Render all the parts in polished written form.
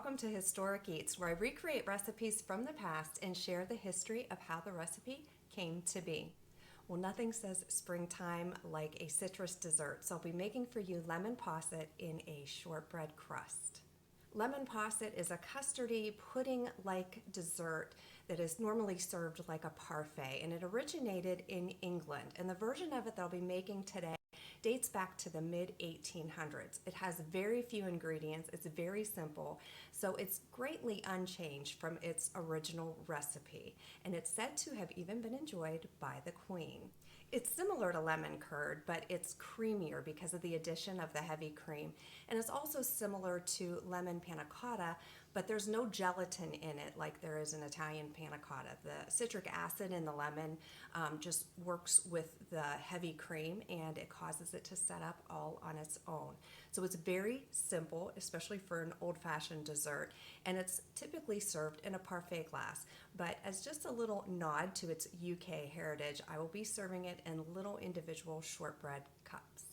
welcome to Historic Eats, where I recreate recipes from the past and share the history of how the recipe came to be. Well, nothing says springtime like a citrus dessert, so I'll be making for you lemon posset in a shortbread crust. Lemon posset is a custardy pudding-like dessert that is normally served like a parfait, and it originated in England. And the version of it that I'll be making today dates back to the mid-1800s. It has very few ingredients, it's very simple, so it's greatly unchanged from its original recipe, and it's said to have even been enjoyed by the Queen. It's similar to lemon curd, but it's creamier because of the addition of the heavy cream, and it's also similar to lemon panna cotta, but there's no gelatin in it like there is in Italian panna cotta. The citric acid in the lemon just works with the heavy cream, and it causes it to set up all on its own. So it's very simple, especially for an old-fashioned dessert, and it's typically served in a parfait glass. But as just a little nod to its UK heritage, I will be serving it in little individual shortbread cups.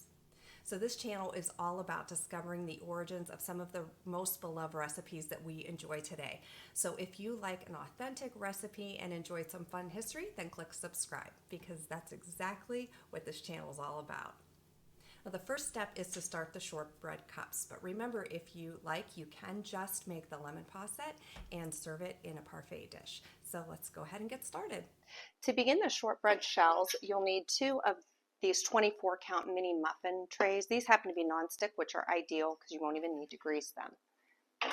So this channel is all about discovering the origins of some of the most beloved recipes that we enjoy today. So if you like an authentic recipe and enjoyed some fun history, then click subscribe, because that's exactly what this channel is all about. Now, the first step is to start the shortbread cups, but remember, if you like, you can just make the lemon posset and serve it in a parfait dish. So let's go ahead and get started. To begin the shortbread shells, you'll need 2 of these 24-count mini muffin trays. These happen to be nonstick, which are ideal because you won't even need to grease them.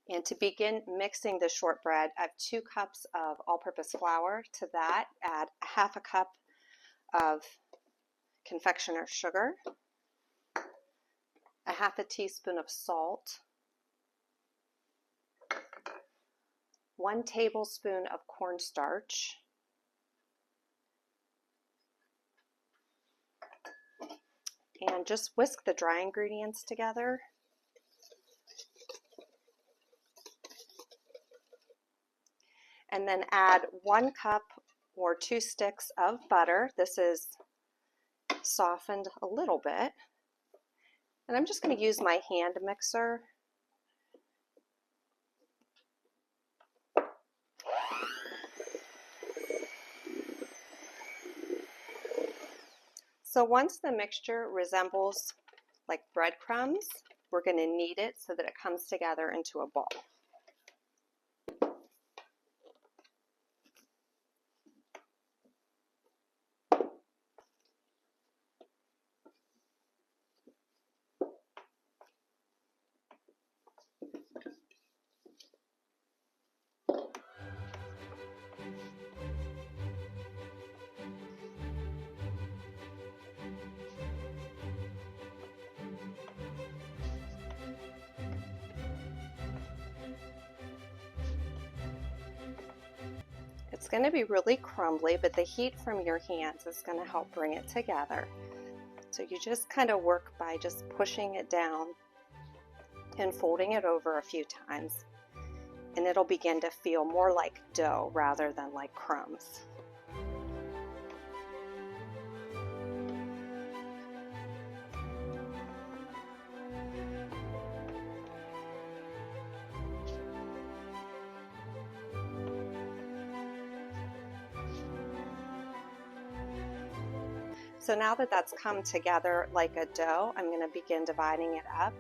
And to begin mixing the shortbread, I have 2 cups of all-purpose flour. To that, add ½ a cup of confectioner's sugar, a ½ teaspoon of salt, 1 tablespoon of cornstarch, and just whisk the dry ingredients together. And then add 1 cup or 2 sticks of butter. This is softened a little bit. And I'm just going to use my hand mixer. So once the mixture resembles like breadcrumbs, we're going to knead it so that it comes together into a ball. It's going to be really crumbly, but the heat from your hands is going to help bring it together. So you just kind of work by just pushing it down and folding it over a few times, and it'll begin to feel more like dough rather than like crumbs. So now that that's come together like a dough, I'm going to begin dividing it up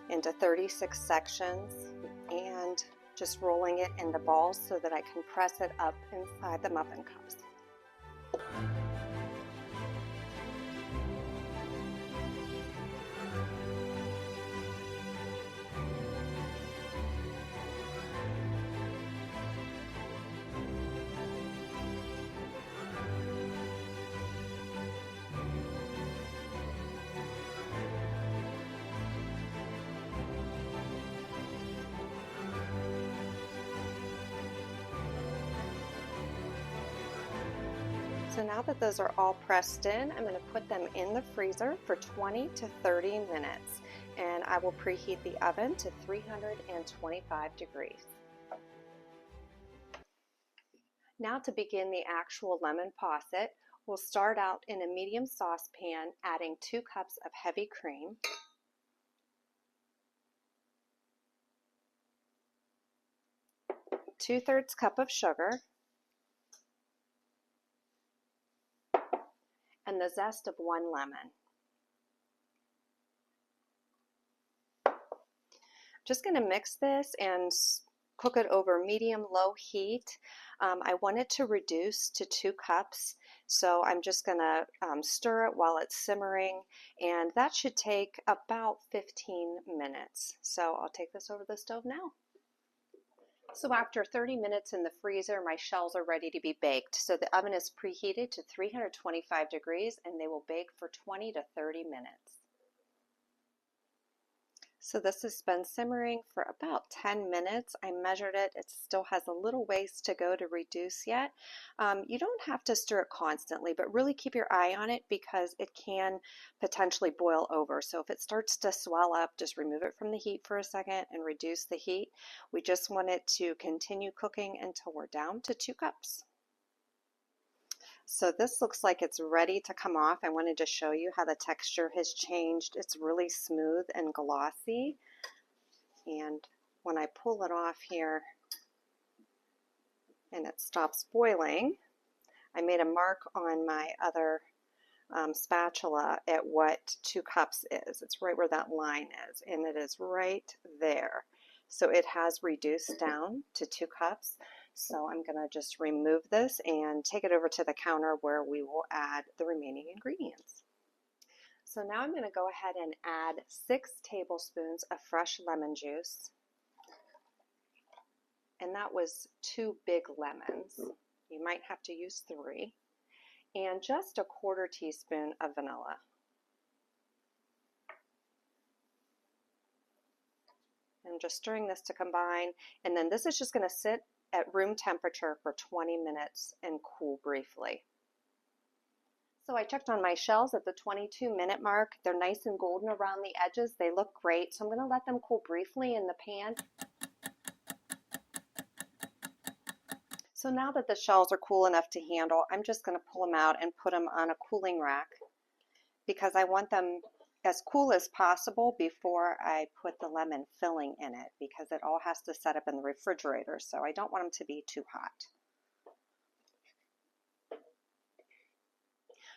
into 36 sections and just rolling it into balls so that I can press it up inside the muffin cups. So now that those are all pressed in, I'm going to put them in the freezer for 20 to 30 minutes, and I will preheat the oven to 325 degrees. Now to begin the actual lemon posset, we'll start out in a medium saucepan, adding 2 cups of heavy cream, 2/3 cup of sugar, and the zest of 1 lemon. Just going to mix this and cook it over medium-low heat. I want it to reduce to 2 cups, so I'm just going to stir it while it's simmering, and that should take about 15 minutes. So I'll take this over the stove now. So after 30 minutes in the freezer, my shells are ready to be baked. So the oven is preheated to 325 degrees, and they will bake for 20 to 30 minutes. So this has been simmering for about 10 minutes. I measured it. It still has a little ways to go to reduce yet. You don't have to stir it constantly, but really keep your eye on it because it can potentially boil over. So if it starts to swell up, just remove it from the heat for a second and reduce the heat. We just want it to continue cooking until we're down to 2 cups. So this looks like it's ready to come off. I wanted to show you how the texture has changed. It's really smooth and glossy. And when I pull it off here and it stops boiling, I made a mark on my other spatula at what 2 cups is. It's right where that line is, and it is right there. So it has reduced down to 2 cups. So I'm going to just remove this and take it over to the counter where we will add the remaining ingredients. So now I'm going to go ahead and add 6 tablespoons of fresh lemon juice. And that was 2 big lemons. You might have to use 3. And just a 1/4 teaspoon of vanilla. And just stirring this to combine. And then this is just going to sit at room temperature for 20 minutes and cool briefly. So I checked on my shells at the 22-minute mark. They're nice and golden around the edges. They look great. So I'm going to let them cool briefly in the pan. So now that the shells are cool enough to handle, I'm just going to pull them out and put them on a cooling rack because I want them as cool as possible before I put the lemon filling in it because it all has to set up in the refrigerator, so I don't want them to be too hot.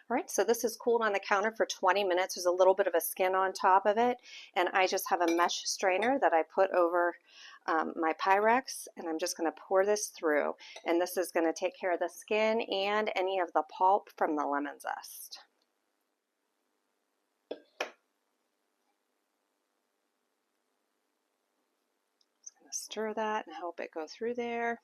All right, so this is cooled on the counter for 20 minutes. There's a little bit of a skin on top of it, and I just have a mesh strainer that I put over my Pyrex, and I'm just going to pour this through, and this is going to take care of the skin and any of the pulp from the lemon zest. Stir that and help it go through there.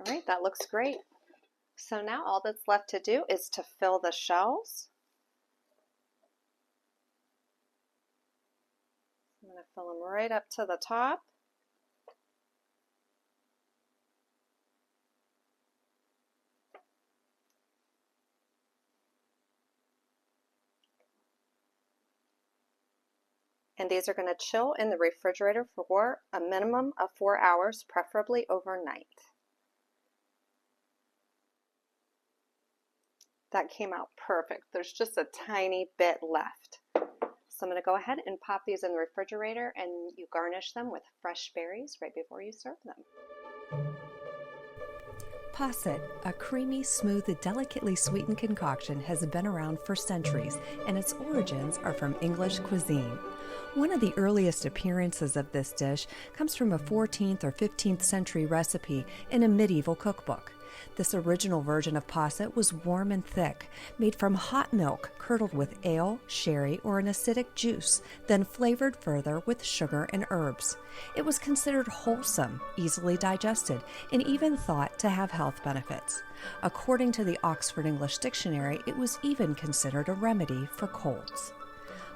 All right, that looks great. So now all that's left to do is to fill the shells. I'm going to fill them right up to the top. And these are going to chill in the refrigerator for a minimum of 4 hours, preferably overnight. That came out perfect. There's just a tiny bit left. So I'm going to go ahead and pop these in the refrigerator, and you garnish them with fresh berries right before you serve them. Posset, a creamy, smooth, delicately sweetened concoction, has been around for centuries, and its origins are from English cuisine. One of the earliest appearances of this dish comes from a 14th or 15th century recipe in a medieval cookbook. This original version of posset was warm and thick, made from hot milk curdled with ale, sherry, or an acidic juice, then flavored further with sugar and herbs. It was considered wholesome, easily digested, and even thought to have health benefits. According to the Oxford English Dictionary, it was even considered a remedy for colds.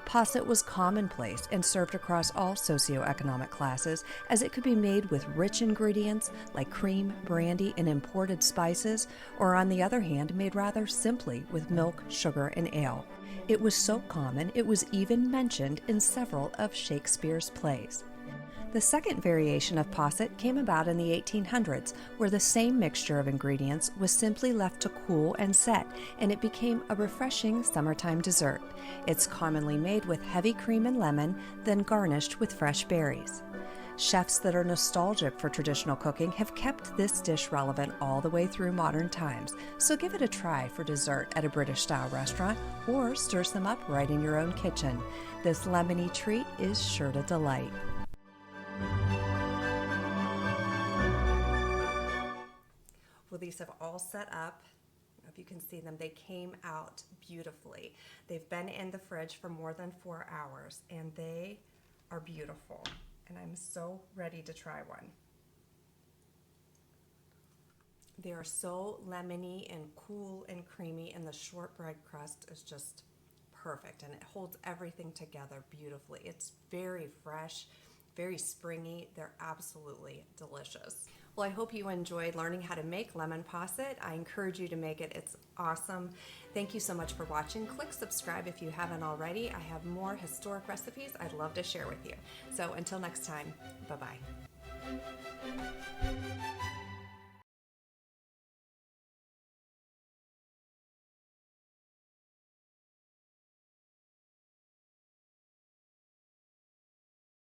Posset was commonplace and served across all socioeconomic classes, as it could be made with rich ingredients like cream, brandy, and imported spices, or on the other hand, made rather simply with milk, sugar, and ale. It was so common it was even mentioned in several of Shakespeare's plays. The second variation of posset came about in the 1800s, where the same mixture of ingredients was simply left to cool and set, and it became a refreshing summertime dessert. It's commonly made with heavy cream and lemon, then garnished with fresh berries. Chefs that are nostalgic for traditional cooking have kept this dish relevant all the way through modern times, so give it a try for dessert at a British-style restaurant or stir some up right in your own kitchen. This lemony treat is sure to delight. Well, these have all set up. I don't know if you can see them. They came out beautifully. They've been in the fridge for more than 4 hours, and they are beautiful. And I'm so ready to try one. They are so lemony and cool and creamy, and the shortbread crust is just perfect, and it holds everything together beautifully. It's very fresh, very springy. They're absolutely delicious. Well, I hope you enjoyed learning how to make lemon posset. I encourage you to make it. It's awesome. Thank you so much for watching. Click subscribe if you haven't already. I have more historic recipes I'd love to share with you. So until next time, bye-bye.